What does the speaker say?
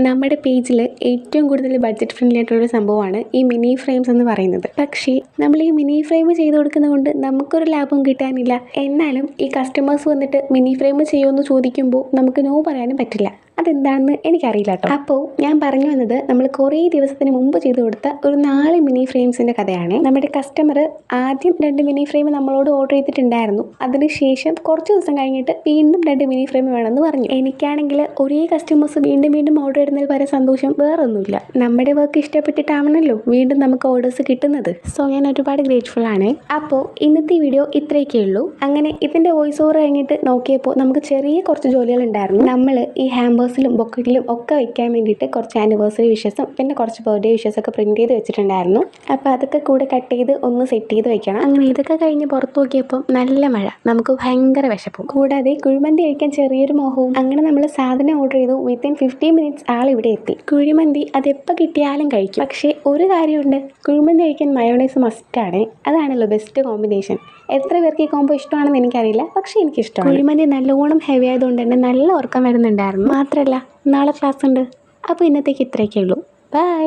നമ്മുടെ പേജിൽ ഏറ്റവും കൂടുതൽ ബഡ്ജറ്റ് ഫ്രണ്ട്ലി ആയിട്ടുള്ളൊരു സംഭവമാണ് ഈ മിനി ഫ്രെയിംസ് എന്ന് പറയുന്നത്. പക്ഷേ നമ്മൾ ഈ മിനി ഫ്രെയിം ചെയ്ത് കൊടുക്കുന്നത് കൊണ്ട് നമുക്കൊരു ലാഭം കിട്ടാനില്ല. എന്നാലും ഈ കസ്റ്റമേഴ്സ് വന്നിട്ട് മിനി ഫ്രെയിം ചെയ്യുമെന്ന് ചോദിക്കുമ്പോൾ നമുക്ക് നോ പറയാനും പറ്റില്ല. അതെന്താണെന്ന് എനിക്കറിയില്ല കേട്ടോ. അപ്പോൾ ഞാൻ പറഞ്ഞു വന്നത്, നമ്മൾ കുറേ ദിവസത്തിന് മുമ്പ് ചെയ്ത് കൊടുത്ത ഒരു 4 മിനി ഫ്രെയിംസിൻ്റെ കഥയാണ്. നമ്മുടെ കസ്റ്റമർ ആദ്യം 2 മിനി ഫ്രെയിം നമ്മളോട് ഓർഡർ ചെയ്തിട്ടുണ്ടായിരുന്നു. അതിനുശേഷം കുറച്ച് ദിവസം കഴിഞ്ഞിട്ട് വീണ്ടും 2 മിനി ഫ്രെയിം വേണമെന്ന് പറഞ്ഞു. എനിക്കാണെങ്കിൽ ഒരേ കസ്റ്റമേഴ്സ് വീണ്ടും വീണ്ടും ഓർഡർ ഇടുന്നതിൽ വരെ സന്തോഷം വേറൊന്നുമില്ല. നമ്മുടെ വർക്ക് ഇഷ്ടപ്പെട്ടിട്ടാണല്ലോ വീണ്ടും നമുക്ക് ഓർഡേഴ്സ് കിട്ടുന്നത്. സോ ഞാൻ ഒരുപാട് ഗ്രേറ്റ്ഫുൾ ആണ്. അപ്പോൾ ഇന്നത്തെ വീഡിയോ ഇത്രയൊക്കെ ഉള്ളൂ. അങ്ങനെ ഇതിൻ്റെ വോയിസ് ഓവർ കഴിഞ്ഞിട്ട് നോക്കിയപ്പോൾ നമുക്ക് ചെറിയ കുറച്ച് ജോലികൾ ഉണ്ടായിരുന്നു. നമ്മൾ ഈ ഹാമ്പേഴ്സിലും ബൊക്കറ്റിലും ഒക്കെ വയ്ക്കാൻ വേണ്ടിയിട്ട് കുറച്ച് ആനിവേഴ്സറി വിഷസും പിന്നെ കുറച്ച് ബർത്ത്ഡേ വിഷസൊക്കെ പ്രിൻറ്റ് ചെയ്ത് വെച്ചിട്ടുണ്ടായിരുന്നു. അപ്പോൾ അതൊക്കെ കൂടെ കട്ട് ചെയ്ത് ഒന്ന് സെറ്റ് ചെയ്ത് വെക്കണം. അങ്ങനെ ഇതൊക്കെ കഴിഞ്ഞ് പുറത്ത് നോക്കിയപ്പോൾ നല്ല മഴ, നമുക്ക് ഭയങ്കര വിശപ്പും, കൂടാതെ കുഴിമന്തി കഴിക്കാൻ ചെറിയൊരു മോഹവും. അങ്ങനെ നമ്മൾ സാധനം ഓർഡർ ചെയ്തു. വിത്തിൻ 15 മിനിറ്റ്സ് ആൾ ഇവിടെ എത്തി. കുഴിമന്തി അതെപ്പോൾ കിട്ടിയാലും കഴിക്കും. പക്ഷേ ഒരു കാര്യമുണ്ട്, കുഴിമന്തി കഴിക്കാൻ മയോണൈസ് മസ്റ്റാണ്. അതാണല്ലോ ബെസ്റ്റ് കോമ്പിനേഷൻ. എത്ര പേർക്ക് ഈ കോംബോ ഇഷ്ടമാണെന്ന് എനിക്കറിയില്ല, പക്ഷേ എനിക്കിഷ്ടമാണ്. കുഴിമന്തി നല്ലോണം ഹെവി ആയതുകൊണ്ട് തന്നെ നല്ല ഉറക്കം വരുന്നുണ്ടായിരുന്നു. മാത്രമല്ല നാളെ ക്ലാസ് ഉണ്ട്. അപ്പോൾ ഇന്നത്തേക്ക് ഇത്രയൊക്കെ ഉള്ളൂ. ബൈ.